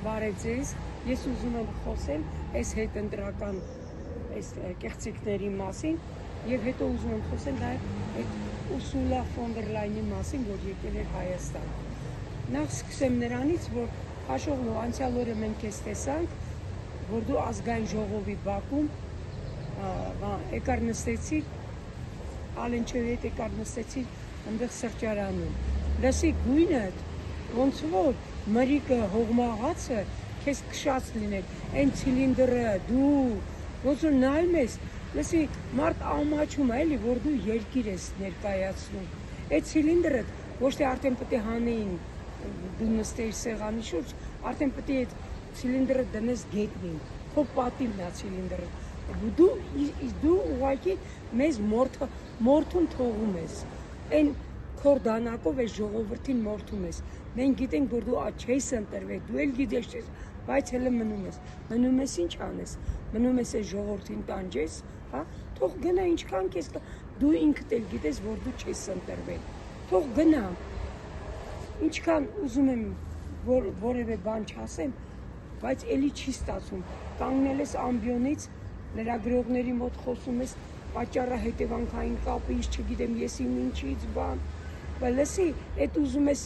Բարև ձեզ, ես ուզում եմ խոսել այս հետընտրական այս կեղծիքների մասին եւ հետո ուզում եմ խոսել նաեւ այդ Ուրսուլա ֆոն դեր Լայնի մասին, որ եկել էր Հայաստան։ Նախ սկսեմ նրանից, որ հաշողնու անցյալ օրը մենք էս տեսանք, որ դու ազգային ժողովի Բաքում եկար նստեցիր, Ալենչևի հետ եկար նստեցիր այնտեղ սրճարանում։ Լսի գույնդ, ոնց որ մրիկը հողմաղացը քեզ քշած լինել, այն ցիլինդրը դու ոնց որ նայում ես, լսի մարդ ամաչում է էլի, որ դու երկիր ես ներկայացնում։ Այդ ցիլինդրը ոչ թե արդեն պետք է հանեին, դու նստեիր սեղանի շուրջ, արդեն պետք է այդ ցիլինդրը դնես գետնին, քո պատիվն է ցիլինդրը։ Դու ուղղակի մեզ մորթուն թողում ես, այն քոր դանակով ես ժողովրդին մորթում ես։ Մենք գիտենք, որ դու չես ընտրվել, դու էլ գիտես չես, բայց հələ մնում ես ինչ անես, մնում ես այս ժողովրդին տանջես, հա, թող գնա ինչքան քեզ դու ինքդ էլ գիտես, որ դու չես ընտրվել, թող գնա, ինչքան ուզում եմ որևէ բան չասեմ, բայց էլի չի ստացվում, կանգնել ես ամբիոնից, լրագրողների մոտ խոսում ես, պատճառահետևանքային կապից, չգիտեմ ես իմ ինչից բան, բայց լսի, այդ ուզում ես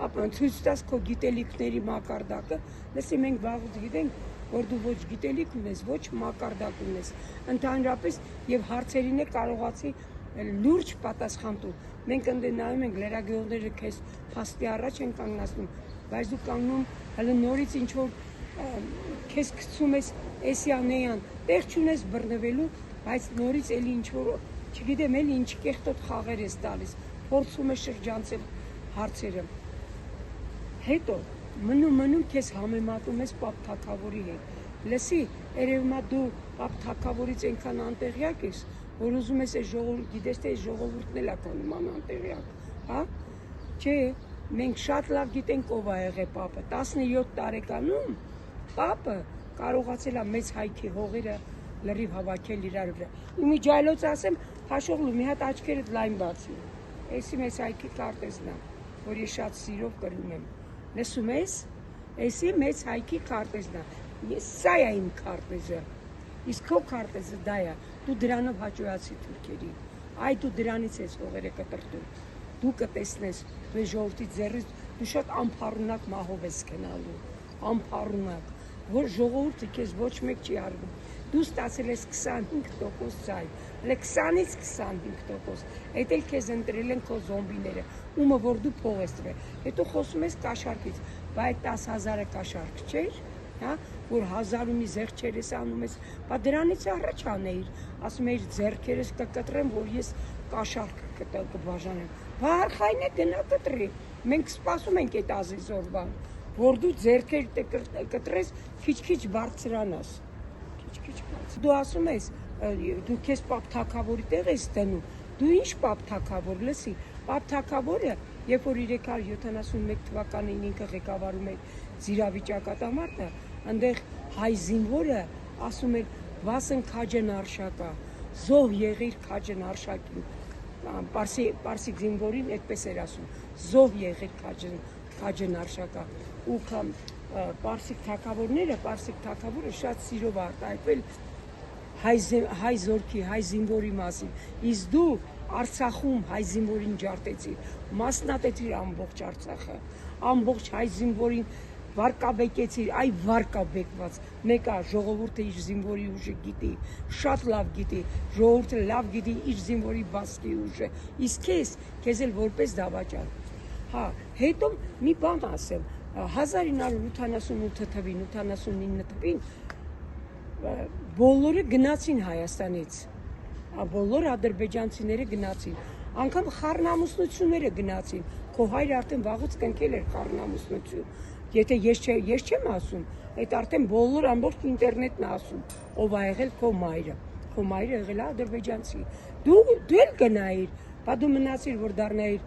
ցույց տաս քո գիտելիքների մակարդակը, լսի մենք վաղուց գիտենք, որ դու ոչ գիտելիք ունես, ոչ մակարդակ ունես, ընդհանրապես եւ հարցերին է կարողացի լուրջ պատասխան տալ։ Մենք ընդ նայում ենք լրագրողները քեզ փաստի առաջ են կանգնացնում, բայց դու կանգնում հələ նորից ինչ որ քեզ գցում ես էսյանեյան, տեղ չունես բռնվելու, բայց նորից էլի ինչ որ, չգիտեմ էլի ինչ կեղտոտ խաղեր ես տալիս, փորձում ես շրջանցել հարցերը։ Հետո մնում քեզ համեմատում ես Պապ Թագավորի հետ։ Լսի, երևում է դու Պապ Թագավորից այնքան անտեղյակ ես, որ ուզում ես այս ժողովուրդ, գիտես թե այս ժողովուրդն էլ է կանում անտեղյակ, հա? Չէ, մենք շատ լավ գիտենք ով է եղել Պապը։ 17 տարեկանում Պապը կարողացել է մեծ հայքի հողերը լրիվ հավաքել իրար վրա։ Իմիջիայլոց ասեմ, հաշողլու մի հատ աչքերդ լայն բացի։ Էսի մեծ հայքի քարտեզն է, որ ես շատ սիրով կրում եմ։ Լսում ես, էսի մեծ հայքի քարտեզն է, սա է իմ քարտեզը, իսկ քո քարտեզը դա է, դու դրանով հաճոյացի թուրքերի, այ դու դրանից ես հողերը կտրտում, դու կտեսնես, դու ժողովրդի ձեռից, դու շատ ամփառունակ մահով ես գնալու, ամփառունակ, որ ժողովուրդը քեզ ոչ մեկ չի արվում, դու ստացել ես 25% ձայն, հələ 20-ից 25%, այդ էլ քեզ ընտրել են քո զոմբիները, ումը որ դու փող ես տվել, հետո խոսում ես կաշառքից, բայց 10,000-ը կաշառք չէր, հա, որ 1000 մի զեղչեր ես անում ես, բա դրանից առաջ անեիր, ասում էիր ձեռքերս կկտրեմ, որ ես կաշառք կբաժանեմ, բա արխային է գնա կտրի, մենք սպասում ենք այդ ազիզոր բան, որ դու ձեռքեր կտրես, քիչ-քիչ բարձրանաս, քիչ-քիչ բարձ։ Դու ասում ես, դու քեզ Պապ Թագավորի տեղ ես դնում, դու ինչ Պապ Թագավոր, լսի, Պապ Թագավորը, երբ որ 371 թվականին ինքը ղեկավարում էր զիրավիճակատամարտը, այնտեղ հայ զինվորը ասում էր վասն քաջն արշակա, զոհ եղիր քաջն արշակին, պարսիկ զինվորին այդպես էր ասում, զոհ եղիր քաջն արշակա, ու պարսիկ թագավորը շատ սիրով արտահայտվել հայ զորքի, հայ զինվորի մասին, իսկ դու Արցախում հայ զինվորին ջարդեցիր, մասնատեցիր ամբողջ Արցախը, ամբողջ հայ զինվորին վարկաբեկեցիր, այ վարկաբեկված, մեկը ժողովուրդը իր զինվորի ուժը գիտի, շատ լավ գիտի, ժողովուրդը լավ գիտի իր զինվորի բասկի ուժը, իսկ քեզ էլ որպես դավաճան։ Հա, հետո մի բան ասեմ, 1988 թվին, 89 թվին բոլորը գնացին Հայաստանից, բոլոր ադրբեջանցիները գնացին, անգամ խառնամուսնությունները գնացին, քո հայրը արդեն վաղուց կնքել էր խառնամուսնություն, եթե ես չեմ ասում, այդ արդեն բոլոր ամբողջ ինտերնետն է ասում, ով է եղել քո մայրը եղել է ադրբեջանցի, դու էլ գնայիր, բա դու մնացիր, որ դառնայիր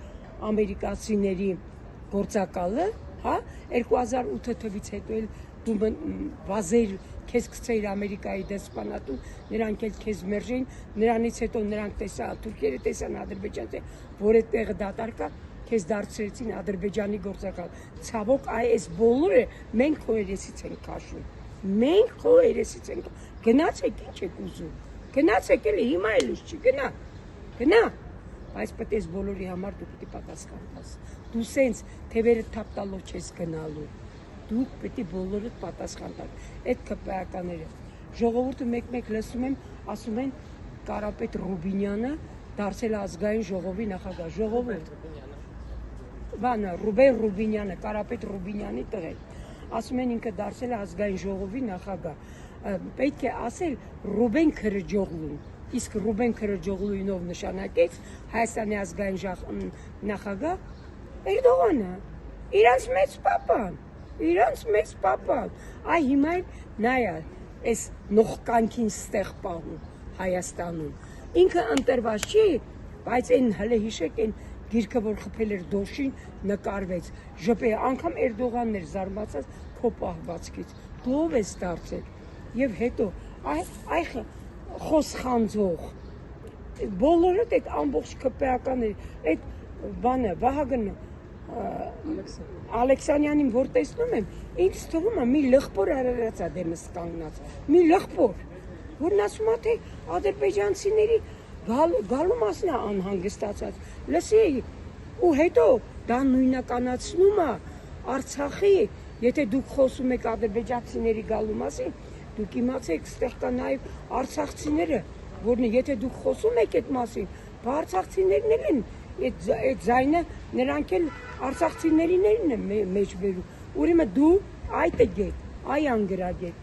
ամերիկացիների գործակալը, հա, 2008 թվից հետո էլ դու վազեիր, քեզ գցեիր Ամերիկայի դեսպանատուն, նրանք էլ քեզ մերժեին, նրանից հետո նրանք տեսան, թուրքերը տեսան Ադրբեջանը, որ այդ տեղը դատարկա, քեզ դարձրեցին Ադրբեջանի գործակալ։ Ցավոք այս բոլորը մենք քո երեսից ենք քաշում։ Մենք քո երեսից ենք։ Գնացեք ինչ եք ուզում։ Գնացեք էլի հիմա էլ չի գնա։ Գնա։ Բայց պետք է բոլորի համար դու պետք է պատասխան տաս։ Դու սենց թևերը թափ տալով չես գնալու։ Դու պետք է բոլորդ պատասխան տաք։ Այդ քպայականները ժողովուրդը մեկ-մեկ լսում եմ, ասում են Կարապետ Ռուբինյանը դարձել ազգային ժողովի նախագահ։ Ժողովուրդ Բանը Ռուբեն Ռուբինյանը, Կարապետ Ռուբինյանի տղեն։ Ասում են ինքը դարձել է ազգային ժողովի նախագահ։ Պետք է ասել Ռուբեն Քրաջօղլուն։ Իսկ Ռուբեն Քրաջօղլուինով նշանակեց Հայաստանի ազգային նախագահ Էրդողանը։ Իրանց մեծ պապան, իրանց մեծ պապան։ Այ հիմա նայա, այս նողկանքին ստեղ պահում Հայաստանում։ Ինքը ընտրված չի, բայց այն հələ հիշեք այն գիրքը, որ խփել էր դոշին, նկարվեց։ Ժպե անգամ Էրդողանն էր զարմացած քո պահվածքից։ Դու ով ես դարձել։ Եվ հետո այ խոսխանձող բոլորդ այդ ամբողջ քպեականները, այդ բանը Վահագն Ալեքսանյանին որ տեսնում եմ, ինձ թվում է մի լղբոր արարածա դեմս կանգնած, մի լղբոր, որն ասում է թե ադրբեջանցիների գալու մասն է անհանգստացած։ Լսի, ու հետո դա նույնականացնում է Արցախի, եթե դուք խոսում եք ադրբեջանցիների գալու մասին, դուք իմացեք, ստեղ կա նաև արցախցիները, որն եթե դուք խոսում եք այդ մասին, արցախցիներն էլ են այդ ձայնը, նրանք էլ արցախցիներիներն են մեջ բերում։ Ուրեմն դու այ տգետ, այ անգրագետ,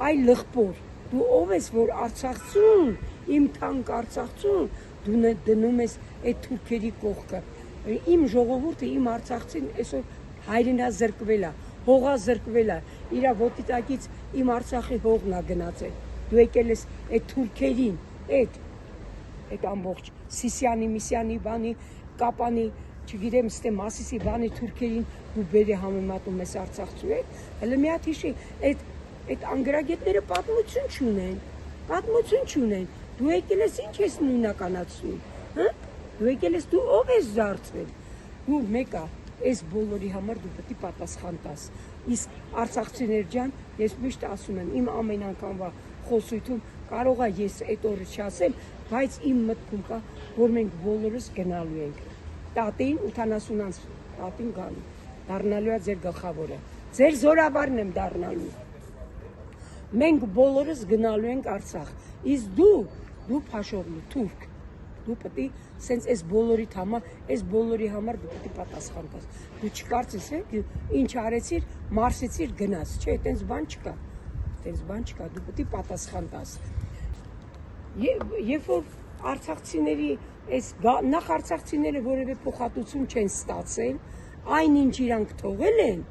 այ լղբոր, դու ով ես, որ Արցախցուն, իմ թանկ Արցախցուն, դու դնում ես այդ թուրքերի կողքը։ Իմ ժողովուրդը, իմ արցախցին այսօր հայրենազրկվել է, հողազրկվել է, իր ոտիտակից իմ Արցախի հողն է գնացել։ Դու եկել ես այդ թուրքերին, այդ ամբողջ Սիսյանի, Միսյանի բանի, Կապանի, չգիտեմ, ստե Մասիսի բանի թուրքերին դու բերի համեմատում ես Արցախցու հետ։ Հələ մի հատ հիշի, այդ անգրագետները պատմություն չունեն, պատմություն չունեն։ Դու եկել ես ինչ ես նույնականացնում, հա? Դու եկել ես, դու ով ես դարձել։ Դու մեկա, այս բոլորի համար դու պետք է պատասխան տաս։ Իսկ արցախցիներ ջան, ես միշտ ասում եմ, իմ ամեն անգամվա խոսույթում կարող է ես այդ օրը չասեմ, բայց իմ մտքում կա, որ մենք բոլորս գնալու ենք։ Տատին 80-անց տատին գալու, դառնալու է ձեր գլխավորը, ձեր զորավարն եմ դառնալու։ Մենք բոլորս գնալու ենք Արցախ, իսկ դու Փաշովլու թուրք, դու պետք է սենց այս բոլորի համար դու պետք է պատասխան տաս։ Դու չկարծես ինչ արեցիր, մարսեցիր գնաս, չէ, այտենց բան չկա, դու պետք է պատասխան տաս։ Երբ որ արցախցիների նախ արցախցիները որևէ փոխհատուցում չեն ստացել, այնինչ իրանք թողել են,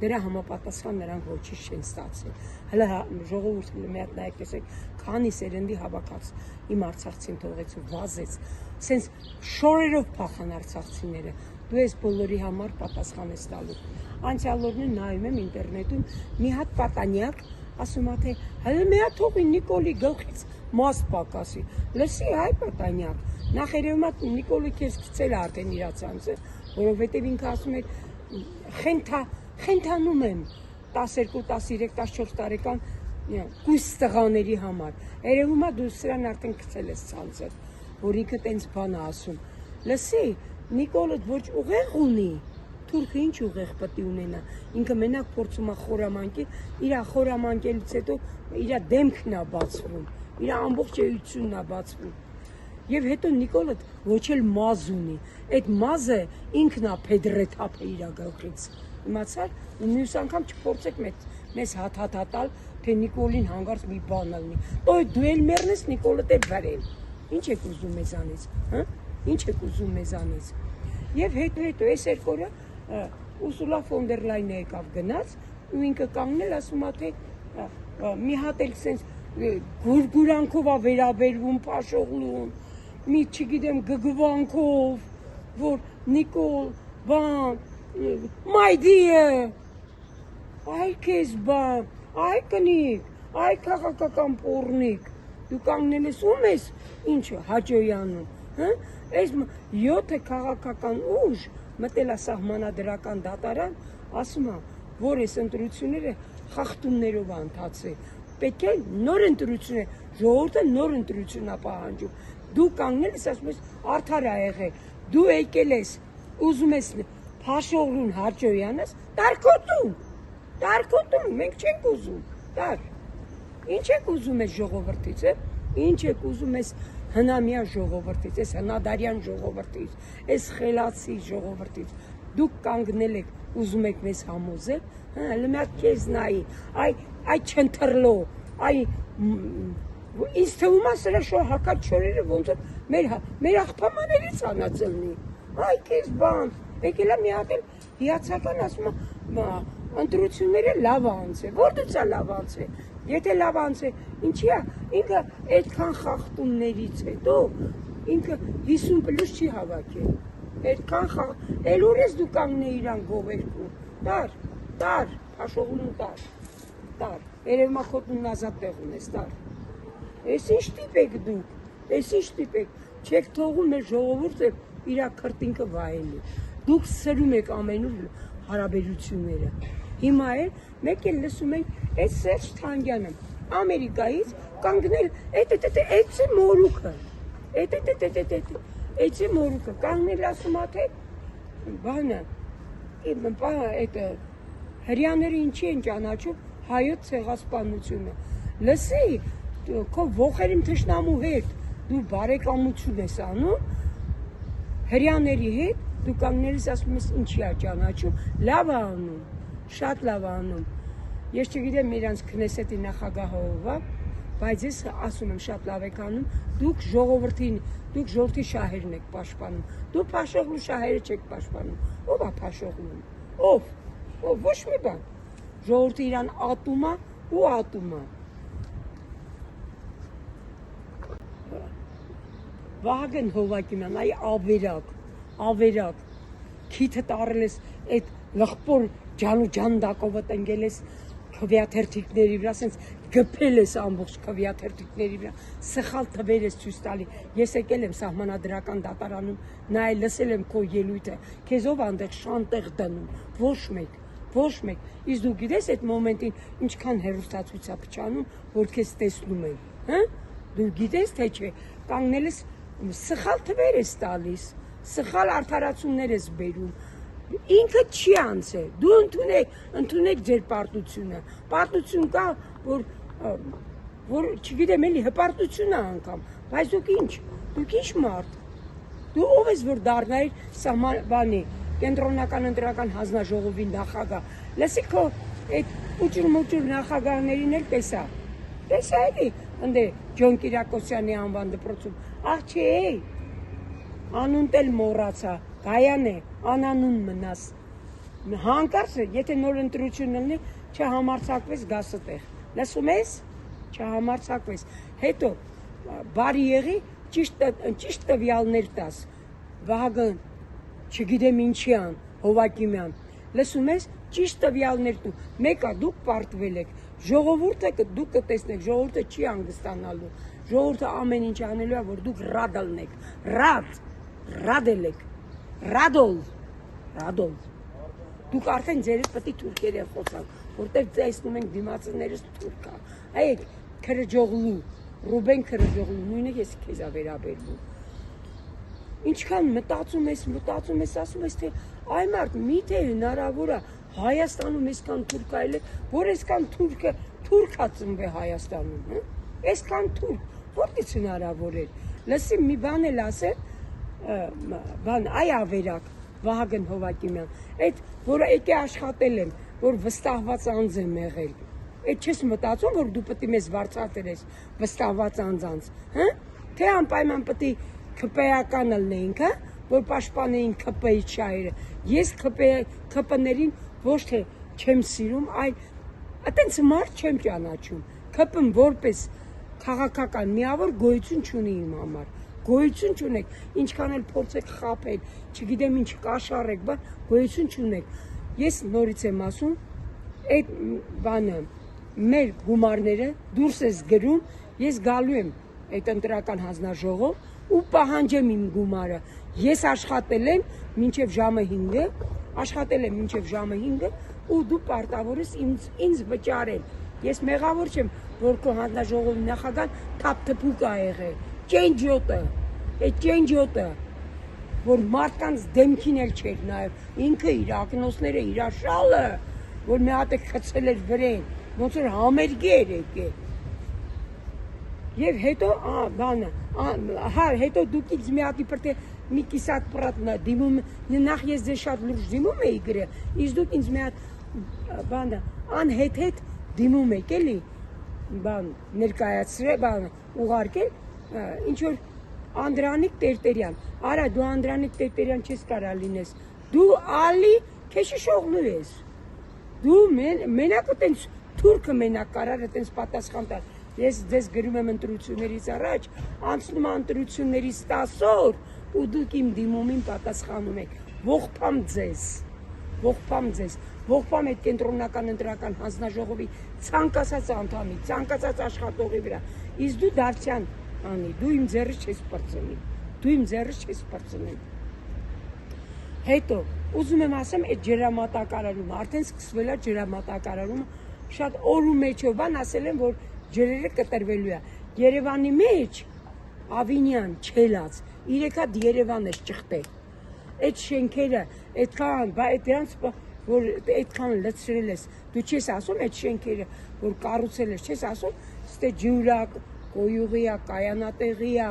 դրա համապատասխան նրանք ոչինչ չեն ստացել։ Հələ ժողովուրդը մի հատ նայեք, տեսեք, քանի սերնդի հավաքած իմ արցախցին թողեց ու վազեց, սենց շորերով փախան արցախցիները։ Դու ես բոլորի համար պատասխան ես տալու։ Անցյալ օրն նայում եմ ինտերնետում մի հատ պատանյակ ասում է թե հələ մի հատ թողի Նիկոլի գլխից մաս պակասի։ Լսի հայ պատանյակ, նախ երևում է Նիկոլը քեզ գցել է արդեն իր ցանցը, որովհետև ինքը ասում է խենթանում եմ 12, 13, 14 տարեկան կույս տղաների համար։ Երևում է դու սրան արդեն գցել ես ցանցը, որ ինքը տենց բան է ասում։ Լսի, Նիկոլը ոչ ուղեղ ունի, թուրքը ինչ ուղեղ պետք է ունենա։ Ինքը մենակ փորձում է խորամանկել, իր խորամանկելուց հետո իր դեմքն է բացվում, իր ամբողջ էությունն է բացվում։ Եվ հետո Նիկոլը ոչ էլ մազ ունի, այդ մազը ինքն է փեդրեթափը իր գլխից։ Իմացար, ու մյուս անգամ չփորձեք մեզ հաթաթատալ, թե Նիկոլին հանգարց մի բան լինի։ Դու էլ մեռնես Նիկոլը դե վարել։ Ինչ եք ուզում մեզանից, հա? Ինչ եք ուզում մեզանից։ Եվ հետո այս երկու օրը Ուրսուլա ֆոն դեր Լայնը եկավ գնաց, ու ինքը կանգնել ասում է թե մի հատ էլ սենց գուրգուրանքով է վերաբերվում Փաշովլուն, մի չգիտեմ գգվանքով, որ Նիկոլ, բան, my dear, այ քեզ բան, այ կնիկ, այ քաղաքական պոռնիկ, դու կանգնել ես ում ես, ինչ Հաջոյանում, հա? Այս 7 քաղաքական ուժ մտել է սահմանադրական դատարան, ասում է, որ այս ընտրությունները խախտումներով ընթացել։ Պետք է նոր ընտրություն է, ժողովուրդը նոր ընտրություն է պահանջում։ Դու կանգնել ես, ասում ես, արդար է եղել։ Դու եկել ես, ուզում ես Փաշօղլուն Հաճոյանս, Տար-քոտուն, մենք չենք ուզում, տար։ Ինչ եք ուզում ես ժողովրդից, ինչ եք ուզում ես հնամյա ժողովրդից, այս հնադարյան ժողովրդից, այս խելացի ժողովրդից։ Դուք կանգնել եք, ուզում եք մեզ համոզել, հələ մի հատ քեզ նայի, այ չընթրլո, այ ինձ թվում է սրա շո հակաչորերը ոնց որ մեր աղբամաներից անածելնի։ Այ քեզ բան, եկել է մի հատ էլ հիացական ասում է ընտրությունները լավ անցել, որտե՞ց է լավ անցել։ Եթե լավ անցել, ինչի է, ինքը այդքան խախտումներից հետո ինքը 50+ չի հավաքել։ Այդքան էլ ուր ես դու կանգնել իրան գովերքում։ Տար, Փաշօղլուն տար։ Երևմախոտունն ազատ տեղ ունես, տար։ Էս ինչ տիպ եք դուք, էս ինչ տիպ եք, չեք թողում մեր ժողովուրդը իր քրտինքը վայելի։ Դուք սրում եք ամենուր հարաբերությունները։ Հիմա էլ մեկ էլ լսում ենք այդ Սերժ Թանգյանը Ամերիկայից կանգնել այդ մորուքը։ Այդ մորուքը կանգնել ասում է թե բանը այդ հрьяաները ինչի են ճանաչում հայոց ցեղասպանությունը։ Լսի, քո ողերին թշնամու հետ դու բարեկամություն ես անում, հрьяաների հետ դու կանգնել ես ասում ես ինչի է ճանաչում, լավ է անում, շատ լավ է անում։ Ես չգիտեմ իրանց քնեսետի նախագահը ով է, բայց ես ասում եմ շատ լավ եք անում, դուք ժողովրդի շահերն եք պաշտպանում, դու Փաշօղլու շահերը չեք պաշտպանում, ով է Փաշօղլուն, ով ոչ մի բան, ժողովուրդը իրան ատում է ու ատում է։ Վահագն Հովակիմյան, այ ավերակ, քիթը տարել ես այդ լղպոր ջանդակովը տնկել ես քվեաթերթիկների վրա, ասենց գփել ես ամբողջ քվեաթերթիկների վրա, սխալ թվեր ես ցույց տալի։ Ես եկել եմ սահմանադրական դատարանում, նայել լսել եմ քո ելույթը, քեզ ով այնտեղ շանտեղ դնում, ոչ մեկ։ Իսկ դու գիտես այդ մոմենտին ինչքան հեռուստացույց է փչանում, որ քեզ տեսնում են, հա։ Դու գիտես թե չէ, կանգնել ես սխալ թվեր ես տալիս, սխալ արդարացումներ ես բերում։ Ինքը չի անցել։ Դու ընդունեք ձեր պարտությունը։ Պարտություն կա, որ չգիտեմ էլի հպարտություն է անգամ, բայց դուք ինչ մարդ։ Դու ով ես որ դառնայիր բանի կենտրոնական ընտրական հանձնաժողովի նախագահ։ Լսի քո այդ ուճուր նախագահներին էլ տեսա էլի, ընդ Ջոն Կիրակոսյանի անվան դպրոցում։ Աղ չէ, անունդ էլ մոռացա, Գայան է, անանուն մնաս։ Հանկարծ եթե նոր ընտրություն լինի, չհամարձակվես գաս այդտեղ։ Լսում ես, չհամարձակվես։ Հետո բարի եղի ճիշտ տվյալներ տաս։ Վահագն, չգիտեմ ինչի ան, Հովակիմյան։ Լսում ես, ճիշտ տվյալներ տու։ Մեկը դուք պարտվել եք։ Ժողովուրդը դուք կտեսնեք, ժողովուրդը չի հանգստանալու։ Ժողովուրդը ամեն ինչ անելու է, որ դուք ռադալն եք։ Ռադել եք։ Ռադոլ։ Դուք արդեն ձերից պետք է թուրքերեն խոսալ, որտեղ տեսնում ենք դիմացիներս թուրք է։ Այդ Քրաջօղլու, Ռուբեն Քրաջօղլու, նույնը ես քեզ վերաբերվում։ Ինչքան մտածում ես, ասում ես թե այ մարդ, միթե հնարավոր է Հայաստանում այսքան թուրք այլ է, որ այսքան թուրք է ծնվել Հայաստանում, հա։ Այսքան թուրք, որտից հնարավոր է։ Լսի մի բան էլ ասել, այ ավերակ Վահագն Հովակիմյան, այդ որը եկե աշխատել եմ, որ վստահված անձ եմ եղել, այդ չես մտածում, որ դու պետք է մեզ վարձատրես վստահված անձանց, հա, թե անպայման պետք է ՔՊ-ական լինենք, հա, որ պաշտպանեին ՔՊ-ի շահերը։ Ես ՔՊ-ներին ոչ թե չեմ սիրում, այլ այտենց մարդ չեմ ճանաչում։ ՔՊ-ն որպես քաղաքական միավոր գոյություն չունի իմ համար։ Գոյություն չունեք, ինչքան էլ փորձեք խաբել, չգիտեմ ինչ կաշառեք, բայց գոյություն չունեք։ Ես նորից եմ ասում, այդ բանը մեր գումարները դուրս ես գրում, ես գալու եմ այդ ընտրական հանձնաժողով ու պահանջեմ իմ գումարը։ Ես աշխատել եմ մինչև ժամը 5-ը, աշխատել եմ մինչև ժամը 5-ը ու դու պարտավոր ես ինձ վճարել։ Ես մեղավոր չեմ, որ քո հանձնաժողովի նախագահան թափթփուկ ա եղել։ Ճենջոտը, այդ ճենջոտը, որ մարդկանց դեմքին էլ չէր նայում, ինքը իր ակնոցները, իր շալը, որ մի հատ է խցել էր վրեն, ոնց որ համերգի էր եկել։ Եվ հետո բանը, հետո դուք ինձ մի հատի պրտե մի կիսատ պրատնա դիմում, նախ ես ձեզ շատ լուրջ դիմում էի գրել, իսկ դուք ինձ մի հատ բանը անհետ դիմում եք էլի, բան ներկայացրել, բան ուղարկել, ինչ որ Անդրանիկ Տերտերյան, արա դու Անդրանիկ Տերտերյան չես կարա լինես, դու ալի քեշիշողնու ես, դու մենակ տենց թուրքը մենակ կարար տենց պատասխան տալ, ես ձեզ գրում եմ ընտրություններից առաջ, անցնում է ընտրություններից 10 օր ու դուք իմ դիմումին պատասխանում եք, ողբամ ձեզ, ողբամ այդ կենտրոնական ընտրական հանձնաժողովի ցանկացած անդամի, ցանկացած աշխատողի վրա, իսկ դու դարձյան անի, դու իմ ձեռը չես պրծնի, հետո ուզում եմ ասեմ այդ ջրամատակարարումը, արդեն սկսվել է ջրամատակարարումը, շատ օրու մեջով բան ասել եմ, որ ջրերը կտրվելու է, Երևանի մեջ Ավինյան, Չելած, 3 հատ Երևան ես ճխտել, այդ շենքերը, այդքան, դրանց, որ այդքան լցրել ես, դու չես ասում այդ շենքերը, որ կառուցել ես, չես ասում, ստե ջուրակ, կոյուղի է, կայանատեղի է,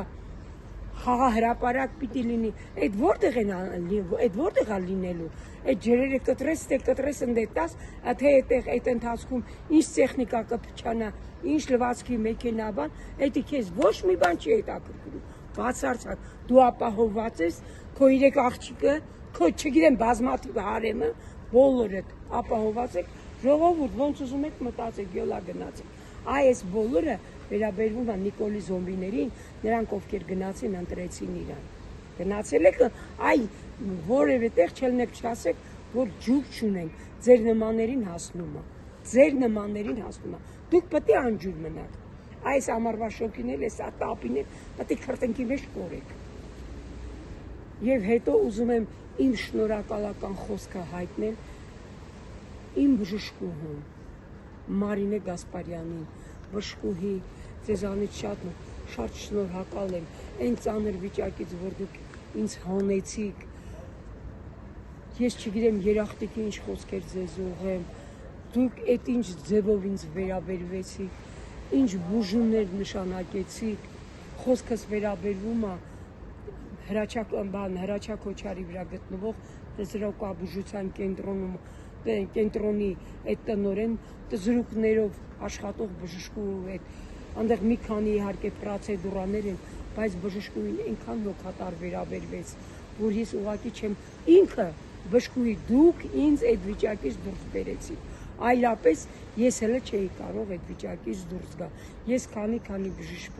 խաղահրապարակ պիտի լինի, այդ որտեղ է լինելու, այդ ջրերը կտրես ընդետաս, թե այդ ընթացքում ինչ տեխնիկա կփչանա, ինչ լվացքի մեքենաբան, այդի քեզ ոչ մի բան չի հետաքրքրում, բացարձակ, դու ապահովված ես, քո 3 աղջիկը, քո չգիտեմ բազմաթիվ հարեմը, բոլորդ ապահովված եք, ժողովուրդ ոնց ուզում եք մտածեք, յոլա գնացեք, այս բոլորը վերաբերվում է Նիկոլի զոմբիներին, նրանք ովքեր գնացին ընտրեցին իրան, գնացել եք, որևէ տեղ չելնեք չասեք, որ ջուր չունենք, ձեր նմաններին հասնում է, դուք պետք է անջուր մնաք, այս ամառվա շոկին էլ, այս տապին էլ, պետք է քրտնքի մեջ կորեք, և հետո ուզում եմ իմ շնորհակալական խոսքը հայտնել, իմ բժշկուհուն, Մարինե Գասպարյանին, բժշկուհի, ձեզանից շատ շնորհակալ եմ, այն ծանր վիճակից, որ դուք ինձ հանեցիք, ես չգիտեմ երախտիկի ինչ խոսքեր ձեզ ուղղեմ, դուք այդ ինչ ձևով ինձ վերաբերվեցիք, ինչ բուժումներ նշանակեցիք, խոսքս վերաբերվում է Հրաչյա Քոչարի վրա գտնվող ծրոկաբուժության կենտրոնի այդ տնօրեն տզրուկներով աշխատող բժշկու հետ, այնտեղ մի քանի իհարկե պրոցեդուրաներ են, բայց բժշկուին այնքան հոգատար վերաբերվեց, որ ես ուղղակի չեմ ինքը բժշկուի դուք ինձ այդ վիճակից դուրս բերեցիք, այլապես ես հələ չէի կարող այդ վիճակից դուրս գալ, ես քանի բժիշկ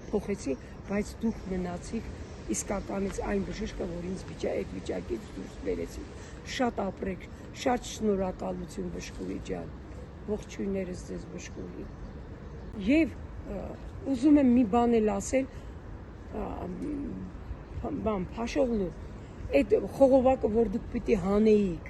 փոխեցի, բայց դուք մնացիք իսկականից այն բժիշկը, որ ինձ այդ վիճակից դուրս բերեցիք, շատ ապրեք, շատ շնորհակալություն բժշկուի ջան, ողջույններս ձեզ բժշկուհի, և ուզում եմ մի բան էլ ասել, Փաշովլու, այդ խողովակը, որ դուք պիտի հանեիք,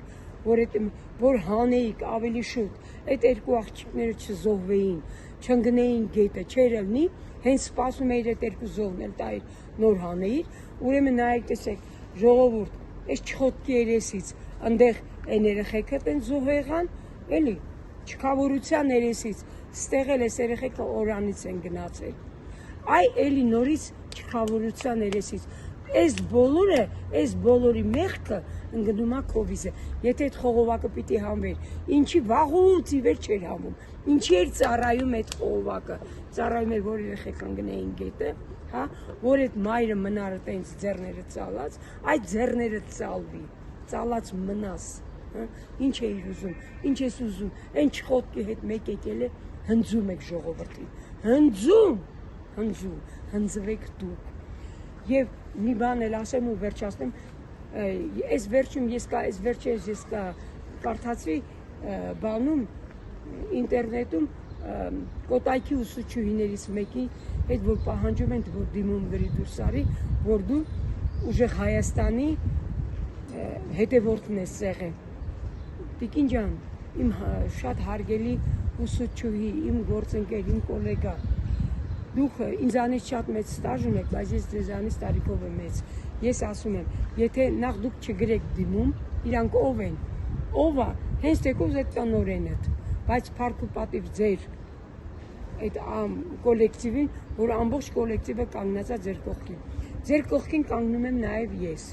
որ հանեիք ավելի շուտ, այդ 2 աղջիկները չզոհվեին, չընկնեին գետը, չէր ելնի, հենց սպասում էիր այդ 2 զոհն էլ տայր, նոր հանեիր, ուրեմն նայեք տեսեք, ժողովուրդ, այս չխոտքի երեսից, ընդեղ այն երեխեքը տեն զոհ եղան, էլի, չքավորության երեսից, ստեղ էլ այս երեխեքը օրանից են գնացել, էլի նորից չքավորության երեսից, այս բոլորի մեղքը ընկնում է քո վիզը, եթե այդ խողովակը պիտի հանվեր, ինչի վաղուց ի վեր չէր հանվում, ինչի էր ծառայում այդ խողովակը, ծառայում էր, որ երեխեք ընկնեին գետը, որ այդ մայրը մնարը տենց ձեռները ծալած, այդ ձեռները ծալվի, ծալած մնաս, ինչ էիր ուզում, ինչ ես ուզում, այն չխոտքի հետ մեկ եկել է, հնձում եք ժողովրդին, հնձվեք դուք, և մի բան էլ ասեմ ու վերջացնեմ, այս վերջերս ես կարդացի բանում, ինտերնետում, կոտայքի ուսուցչուհիներից մեկի հետ, որ պահանջում են, որ դիմում գրի դուրս արի, որ դու ուժեղ Հայաստանի հետևորդն ես եղել։ Տիկին ջան, իմ շատ հարգելի ուսուցչուհի, իմ գործընկեր, իմ կոլեգա, դուք ինձանից շատ մեծ ստաժ ունեք, բայց ես ձեզանից տարիքով եմ մեծ։ Ես ասում եմ, եթե նախ դուք չգրեք դիմում, իրանք ով են, ով է, հենց թեկուզ այդ տնօրենը, բայց փառք ու պատիվ ձեր այդ կոլեկտիվին, որ ամբողջ կոլեկտիվը կանգնած է ձեր կողքին։ Ձեր կողքին կանգնում եմ նաև ես,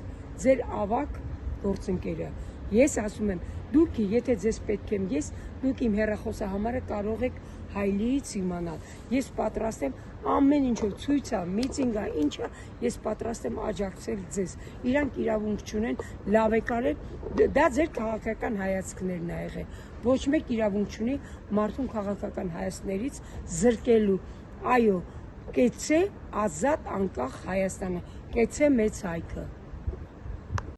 ձեր ավակ գործընկերը։ Ես ասում եմ, դուք եթե ձեզ պետք եմ ես, դուք իմ հեռախոսահամարը կարող եք հայլիից իմանալ։ Ես պատրաստ եմ ամեն ինչով ցույցա, միծինգա, ինչա, ես պատրաստ եմ աջակցել ձեզ։ Իրանք իրավունք չունեն, լավ եք արել, դա ձեր քաղաքական հայացքներն ա եղել։ Ոչ մեկ իրավունք չունի մարդուն քաղաքական հայացքներից զրկելու։ Այո, կեցցե ազատ անկախ Հայաստանը, կեցցե մեծ հայքը։